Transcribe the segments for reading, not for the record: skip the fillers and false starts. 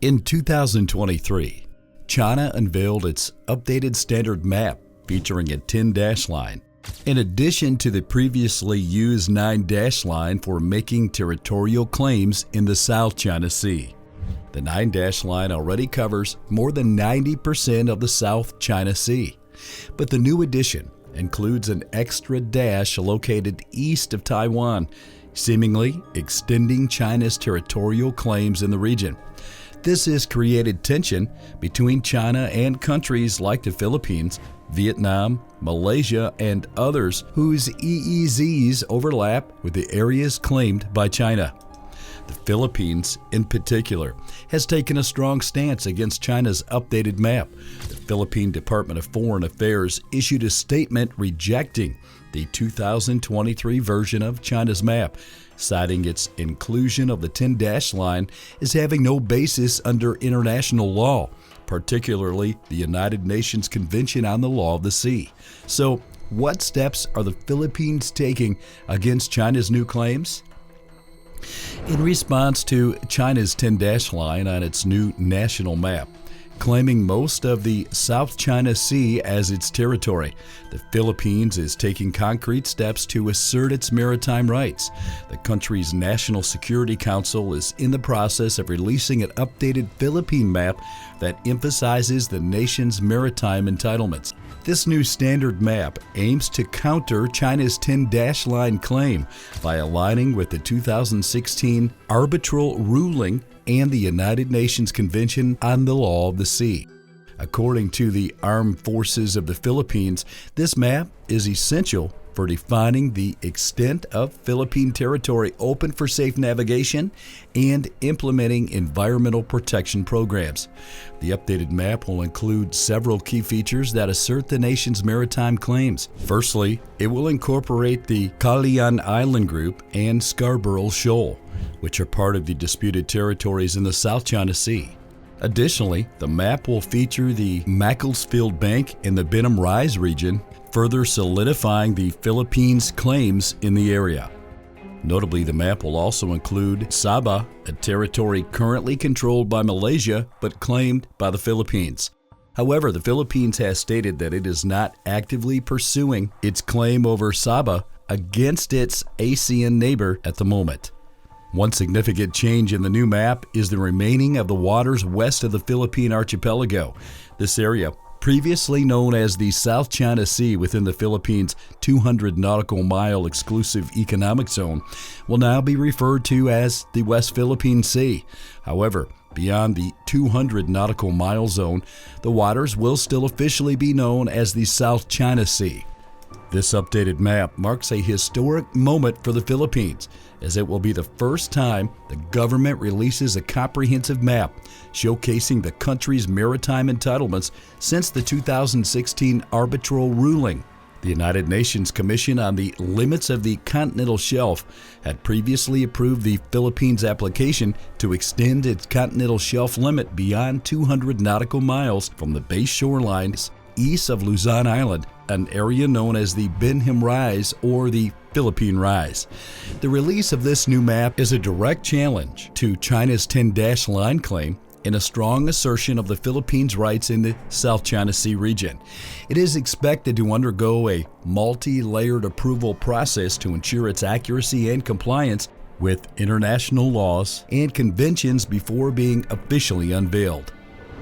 In 2023, China unveiled its updated standard map featuring a 10-dash line, in addition to the previously used 9-dash line for making territorial claims in the South China Sea. The 9-dash line already covers more than 90% of the South China Sea, but the new addition includes an extra dash located east of Taiwan, seemingly extending China's territorial claims in the region. This has created tension between China and countries like the Philippines, Vietnam, Malaysia, and others whose EEZs overlap with the areas claimed by China. The Philippines, in particular, has taken a strong stance against China's updated map. The Philippine Department of Foreign Affairs issued a statement rejecting the 2023 version of China's map, citing its inclusion of the 10-dash line as having no basis under international law, particularly the United Nations Convention on the Law of the Sea. So, what steps are the Philippines taking against China's new claims? In response to China's 10-dash line on its new national map, claiming most of the South China Sea as its territory, the Philippines is taking concrete steps to assert its maritime rights. The country's National Security Council is in the process of releasing an updated Philippine map that emphasizes the nation's maritime entitlements. This new standard map aims to counter China's 10-dash line claim by aligning with the 2016 arbitral ruling and the United Nations Convention on the Law of the Sea. According to the Armed Forces of the Philippines, this map is essential for defining the extent of Philippine territory open for safe navigation and implementing environmental protection programs. The updated map will include several key features that assert the nation's maritime claims. Firstly, it will incorporate the Calayan Island Group and Scarborough Shoal, which are part of the disputed territories in the South China Sea. Additionally, the map will feature the Macclesfield Bank in the Benham Rise region, further solidifying the Philippines' claims in the area. Notably, the map will also include Sabah, a territory currently controlled by Malaysia but claimed by the Philippines. However, the Philippines has stated that it is not actively pursuing its claim over Sabah against its ASEAN neighbor at the moment. One significant change in the new map is the remaining of the waters west of the Philippine archipelago. This area, previously known as the South China Sea within the Philippines' 200 nautical mile exclusive economic zone, will now be referred to as the West Philippine Sea. However, beyond the 200 nautical mile zone, the waters will still officially be known as the South China Sea. This updated map marks a historic moment for the Philippines, as it will be the first time the government releases a comprehensive map showcasing the country's maritime entitlements since the 2016 arbitral ruling. The United Nations Commission on the Limits of the Continental Shelf had previously approved the Philippines' application to extend its continental shelf limit beyond 200 nautical miles from the base shorelines east of Luzon Island, an area known as the Benham Rise or the Philippine Rise. The release of this new map is a direct challenge to China's 10-dash line claim and a strong assertion of the Philippines' rights in the South China Sea region. It is expected to undergo a multi-layered approval process to ensure its accuracy and compliance with international laws and conventions before being officially unveiled.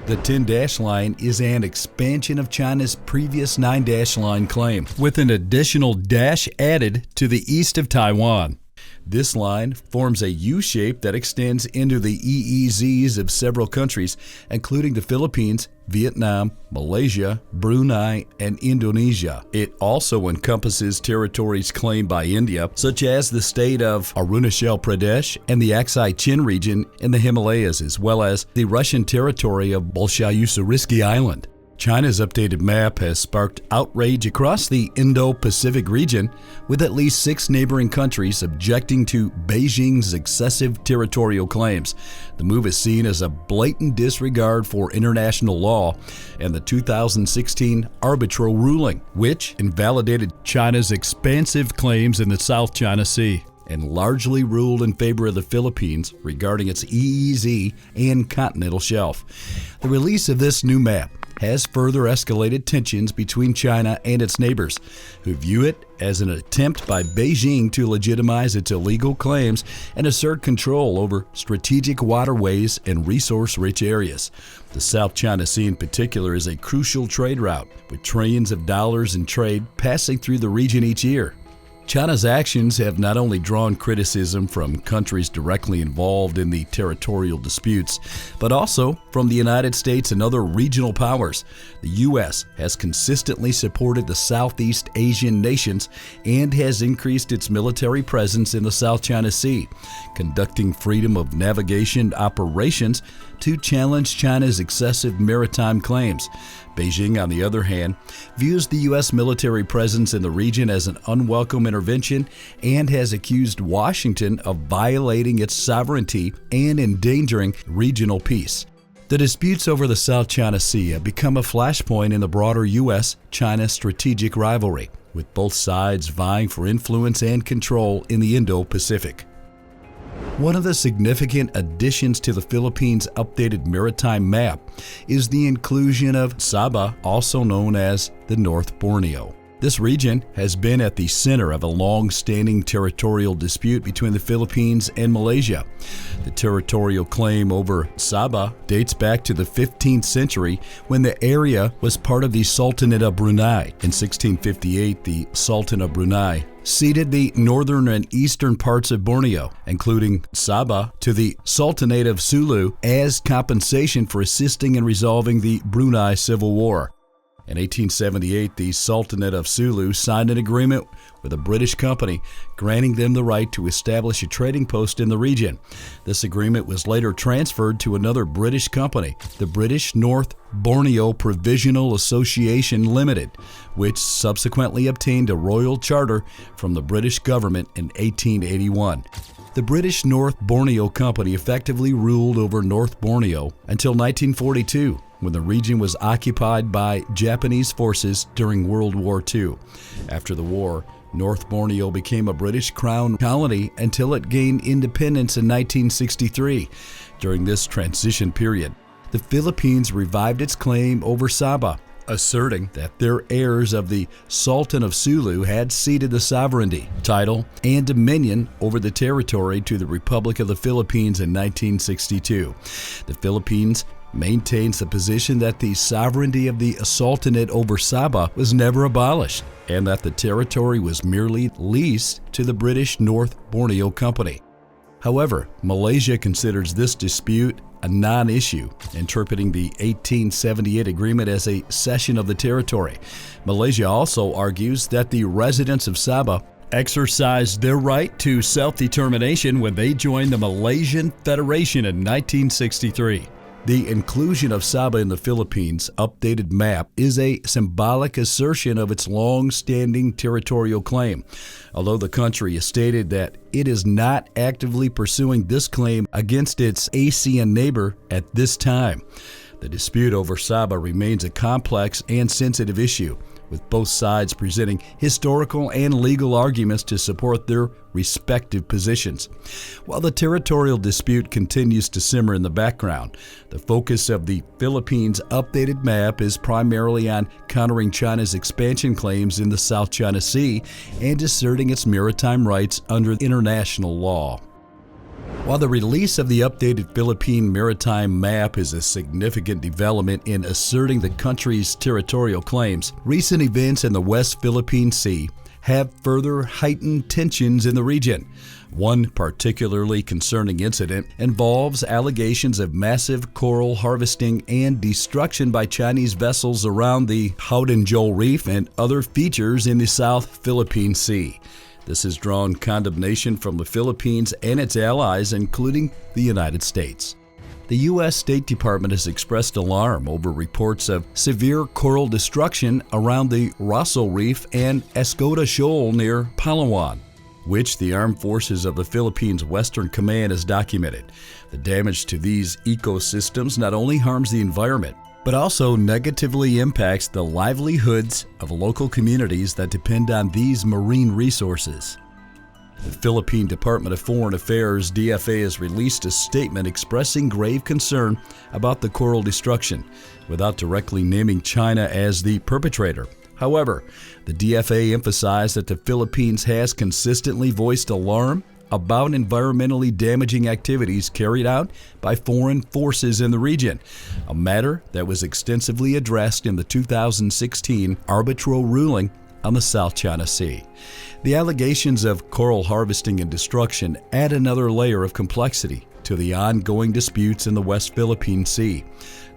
The 10-dash line is an expansion of China's previous 9-dash line claim, with an additional dash added to the east of Taiwan. This line forms a U shape that extends into the EEZs of several countries, including the Philippines, Vietnam, Malaysia, Brunei, and Indonesia. It also encompasses territories claimed by India, such as the state of Arunachal Pradesh and the Aksai Chin region in the Himalayas, as well as the Russian territory of Bolshaya-Ussuriski Island. China's updated map has sparked outrage across the Indo-Pacific region, with at least 6 neighboring countries objecting to Beijing's excessive territorial claims. The move is seen as a blatant disregard for international law and the 2016 arbitral ruling, which invalidated China's expansive claims in the South China Sea. and largely ruled in favor of the Philippines regarding its EEZ and continental shelf. The release of this new map has further escalated tensions between China and its neighbors, who view it as an attempt by Beijing to legitimize its illegal claims and assert control over strategic waterways and resource-rich areas. The South China Sea in particular is a crucial trade route, with trillions of dollars in trade passing through the region each year. China's actions have not only drawn criticism from countries directly involved in the territorial disputes, but also from the United States and other regional powers. The U.S. has consistently supported the Southeast Asian nations and has increased its military presence in the South China Sea, conducting freedom of navigation operations to challenge China's excessive maritime claims. Beijing, on the other hand, views the U.S. military presence in the region as an unwelcome intervention and has accused Washington of violating its sovereignty and endangering regional peace. The disputes over the South China Sea have become a flashpoint in the broader U.S.-China strategic rivalry, with both sides vying for influence and control in the Indo-Pacific. One of the significant additions to the Philippines' updated maritime map is the inclusion of Sabah, also known as the North Borneo. This region has been at the center of a long-standing territorial dispute between the Philippines and Malaysia. The territorial claim over Sabah dates back to the 15th century when the area was part of the Sultanate of Brunei. In 1658, the Sultan of Brunei ceded the northern and eastern parts of Borneo, including Sabah, to the Sultanate of Sulu as compensation for assisting in resolving the Brunei Civil War. In 1878, the Sultanate of Sulu signed an agreement with a British company granting them the right to establish a trading post in the region. This agreement was later transferred to another British company, the British North Borneo Provisional Association Limited, which subsequently obtained a royal charter from the British government in 1881. The British North Borneo Company effectively ruled over North Borneo until 1942, when the region was occupied by Japanese forces during World War II. After the war, North Borneo became a British Crown colony until it gained independence in 1963. During this transition period, the Philippines revived its claim over Sabah, asserting that their heirs of the Sultan of Sulu had ceded the sovereignty, title, and dominion over the territory to the Republic of the Philippines in 1962. The Philippines maintains the position that the sovereignty of the Sultanate over Sabah was never abolished and that the territory was merely leased to the British North Borneo Company. However, Malaysia considers this dispute a non-issue, interpreting the 1878 agreement as a cession of the territory. Malaysia also argues that the residents of Sabah exercised their right to self-determination when they joined the Malaysian Federation in 1963. The inclusion of Sabah in the Philippines' updated map is a symbolic assertion of its long-standing territorial claim, although the country has stated that it is not actively pursuing this claim against its ASEAN neighbor at this time. The dispute over Sabah remains a complex and sensitive issue, with both sides presenting historical and legal arguments to support their respective positions. While the territorial dispute continues to simmer in the background, the focus of the Philippines' updated map is primarily on countering China's expansion claims in the South China Sea and asserting its maritime rights under international law. While the release of the updated Philippine Maritime Map is a significant development in asserting the country's territorial claims, recent events in the West Philippine Sea have further heightened tensions in the region. One particularly concerning incident involves allegations of massive coral harvesting and destruction by Chinese vessels around the Haudanjo Reef and other features in the South Philippine Sea. This has drawn condemnation from the Philippines and its allies, including the United States. The U.S. State Department has expressed alarm over reports of severe coral destruction around the Rosso Reef and Escoda Shoal near Palawan, which the Armed Forces of the Philippines Western Command has documented. The damage to these ecosystems not only harms the environment, but also negatively impacts the livelihoods of local communities that depend on these marine resources. The Philippine Department of Foreign Affairs (DFA) has released a statement expressing grave concern about the coral destruction, without directly naming China as the perpetrator. However, the DFA emphasized that the Philippines has consistently voiced alarm about environmentally damaging activities carried out by foreign forces in the region, a matter that was extensively addressed in the 2016 arbitral ruling on the South China Sea. The allegations of coral harvesting and destruction add another layer of complexity to the ongoing disputes in the West Philippine Sea.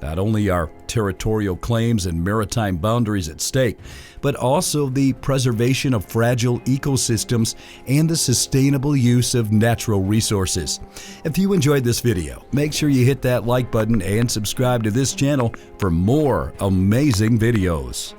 Not only are territorial claims and maritime boundaries at stake, but also the preservation of fragile ecosystems and the sustainable use of natural resources. If you enjoyed this video, make sure you hit that like button and subscribe to this channel for more amazing videos.